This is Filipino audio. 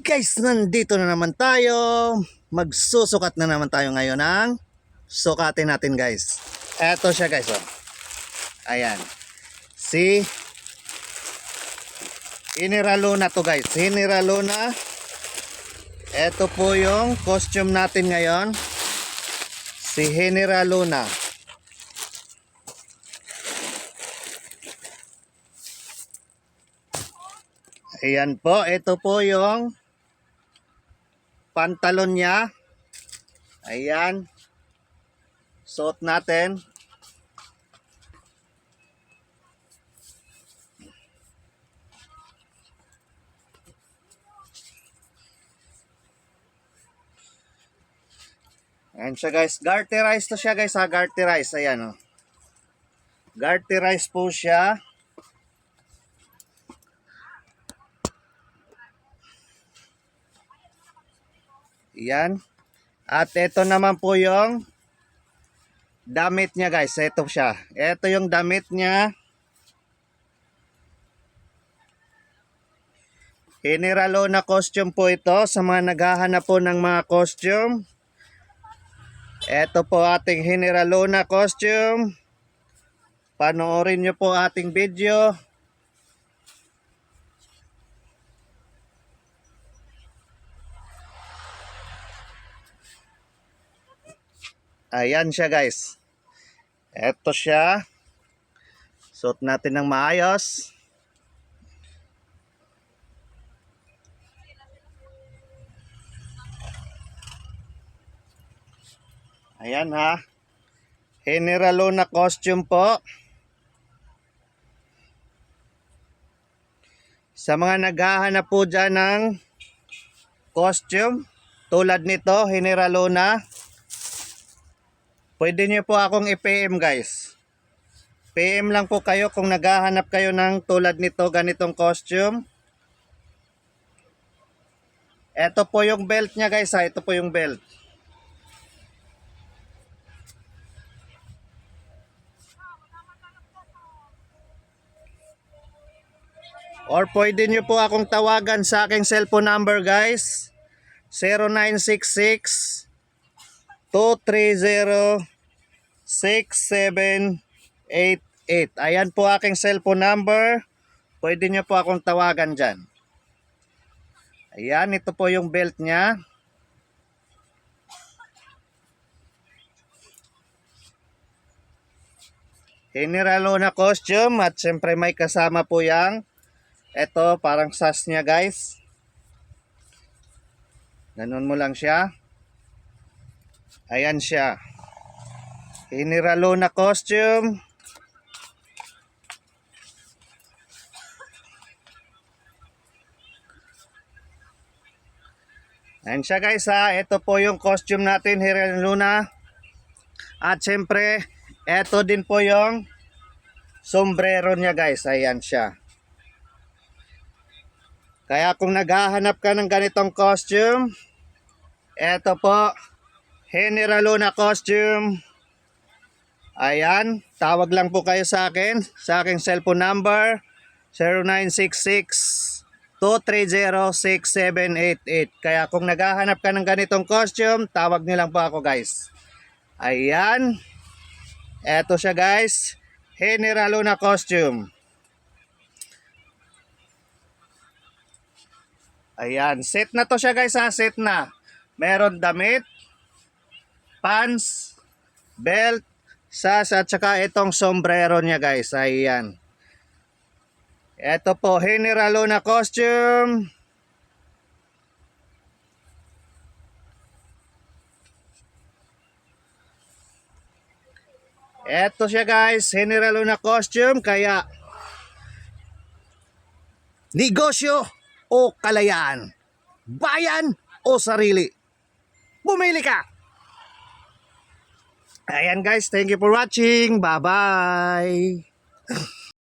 Guys, nandito na naman tayo. Magsusukat na naman tayo ngayon ng sukatin natin guys. Eto siya guys, oh. Ayan. Si General Luna to guys. General Luna. Eto po yung costume natin ngayon. Si General Luna. Ayan po, ito po yung pantalon niya. Ayan. Suot natin. Ayan siya guys. Garterize to siya guys ha. Garterize. Ayan o. Garterize po siya. Ayan. At ito naman po yung damit niya guys. Ito siya. Ito yung damit niya. General Luna costume po ito sa mga naghahanap po ng mga costume. Ito po ating General Luna costume. Panoorin nyo po ating video. Ayan siya guys. Ito siya. Suot natin ng maayos. Ayan ha. General Luna costume po. Sa mga naghahanap po dyan ng costume tulad nito, General Luna, pwede nyo po akong i-PM guys. PM lang po kayo kung naghahanap kayo ng tulad nito, ganitong costume. Ito po yung belt niya guys ha. Ito po yung belt. Or pwede nyo po akong tawagan sa aking cellphone number guys. 0966 230 6788. Ayan po aking cellphone number. Pwede nyo po akong tawagan dyan. Ayan, ito po yung belt niya. General Luna costume at syempre may kasama po yang ito parang sas niya guys. Ganun mo lang siya. Ayan siya. General Luna costume. Ayan siya guys ha. Ito po yung costume natin, General Luna. At syempre, ito din po yung sombrero niya guys. Ayan siya. Kaya kung naghahanap ka ng ganitong costume, ito po, General Luna costume. Ayan, tawag lang po kayo sa akin, sa aking cellphone number, 0966 230 6788. Kaya kung naghahanap ka ng ganitong costume, tawag niyo lang po ako guys. Ayan, eto siya guys, General Luna costume. Ayan, set na to siya guys ha, set na. Meron damit, pants, belt, sas at saka itong sombrero niya guys. Ayan. Ito po, General Luna costume. Ito siya guys, General Luna costume. Kaya negosyo o kalayaan, bayan o sarili, bumili ka. Ayan guys, thank you for watching. Bye bye.